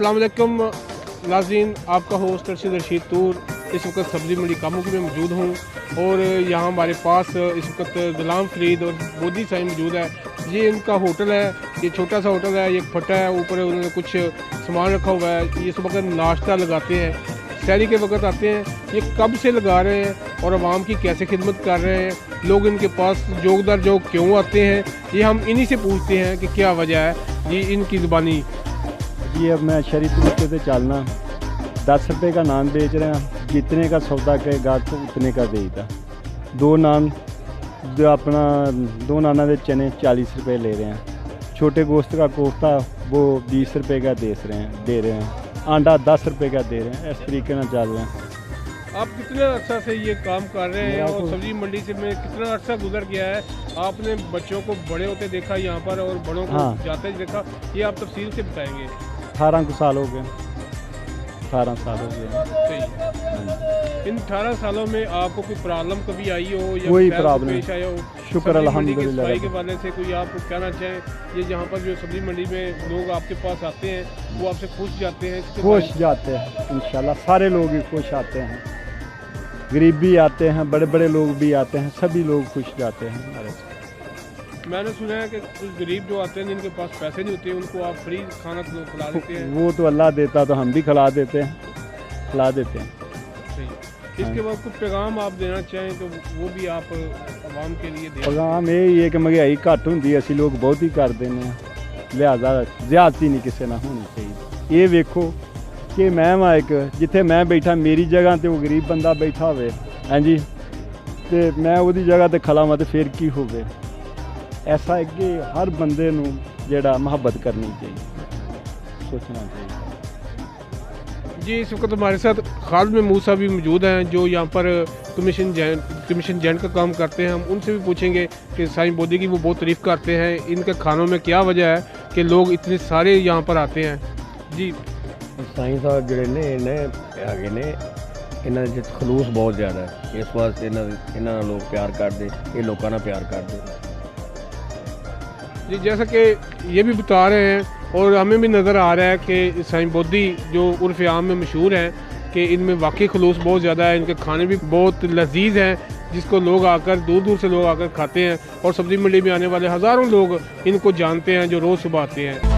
अस्सलाम वालेकुम नाज़रीन, आपका होस्ट अर्शद रशीद तूर इस वक्त सब्ज़ी मंडी कामुकी में मौजूद हूँ और यहाँ हमारे पास इस वक्त गुलाम फरीद और बोदी साईं मौजूद है। ये इनका होटल है, ये छोटा सा होटल है, ये फटा है, ऊपर उन्होंने कुछ सामान रखा हुआ है। ये सुबह का नाश्ता लगाते हैं, सहरी के वक्त आते हैं। ये कब से लगा रहे हैं और आवाम की कैसे खिदमत कर रहे हैं, लोग इनके पास जोग दर जोग क्यों आते हैं, ये हम इन्हीं से पूछते हैं कि क्या वजह है जी इनकी ज़ुबानी। जी अब मैं शरीफ तरीके से चलना 10 रुपये का नान बेच रहे हैं, जितने का सौदा करेगा तो उतने का देगा। दो नाना दे चने 40 रुपये ले रहे हैं, छोटे गोश्त का कोफ्ता वो 20 रुपये का दे रहे हैं, आंडा 10 रुपये का दे रहे हैं। इस तरीके से चल रहे हैं। आप कितने अर्सा से ये काम कर रहे हैं और सब्जी मंडी से में कितना अर्सा गुजर गया है? आपने बच्चों को बड़े होते देखा यहाँ पर और बड़ों को जाते देखा, ये आप तफसील से बताएंगे। 18 साल हो गए, 18 साल हो गए। सही। इन 18 सालों में आपको कोई प्रॉब्लम कभी आई हो या कोई प्रॉब्लम पेश आया हो? शुक्र अल्हम्दुलिल्लाह के वाले से कोई आप कहना चाहें, ये यहाँ पर जो सब्जी मंडी में लोग आपके पास आते हैं वो आपसे खुश जाते हैं? खुश जाते हैं इंशाल्लाह, सारे लोग ही खुश आते हैं, गरीब भी आते हैं, बड़े बड़े लोग भी आते हैं, सभी लोग खुश जाते हैं हमारे से। मैंने सुना है कि कुछ गरीब जो आते हैं जिनके पास पैसे नहीं होते उनको आप फ्री खाना खिला देते हैं। वो तो अल्लाह देता तो हम भी खिला देते हैं। सही। इसके बाद कुछ पैगाम आप देना चाहें तो वो भी आप आवाम के लिए दें। पैगाम यही है कि महंगाई घट होंदी असी लोग बहुत ही कर देने हैं, लिहाजा ज्यादती नहीं किसी ना होनी चाहिए। ये वेखो कि मैं वहाँ एक जिथे मैं बैठा मेरी जगह तो वो गरीब बंदा बैठा हुए, हाँ जी, तो मैं वो जगह तो खलावा तो फिर की होवे। ऐसा है कि हर बंदे नूं जेड़ा मुहब्बत करनी चाहिए, सोचना चाहिए। जी इस वक्त हमारे साथ खालिद महमूद साहब भी मौजूद हैं जो यहाँ पर कमीशन जैन का काम करते हैं। हम उनसे भी पूछेंगे कि साईं बोदी की वो बहुत तारीफ़ करते हैं, इनके खानों में क्या वजह है कि लोग इतने सारे यहाँ पर आते हैं। जी साईं साहब ਜਿਹੜੇ ਨੇ ਹੈਗੇ ਨੇ, ਇਹਨਾਂ ਦੇ ਖਲੂਸ बहुत ज़्यादा है, इस वास्ते ਇਹਨਾਂ ਨਾਲ लोग प्यार करते, ये लोगों ਨਾਲ प्यार करते। जी जैसा कि ये भी बता रहे हैं और हमें भी नज़र आ रहा है कि साईं बोदी जो उर्फ़ आम में मशहूर हैं कि इनमें वाकई खलूस बहुत ज़्यादा है, इनके खाने भी बहुत लजीज हैं जिसको लोग आकर दूर दूर से लोग आकर खाते हैं और सब्ज़ी मंडी में आने वाले हज़ारों लोग इनको जानते हैं जो रोज़ सुबह आते हैं।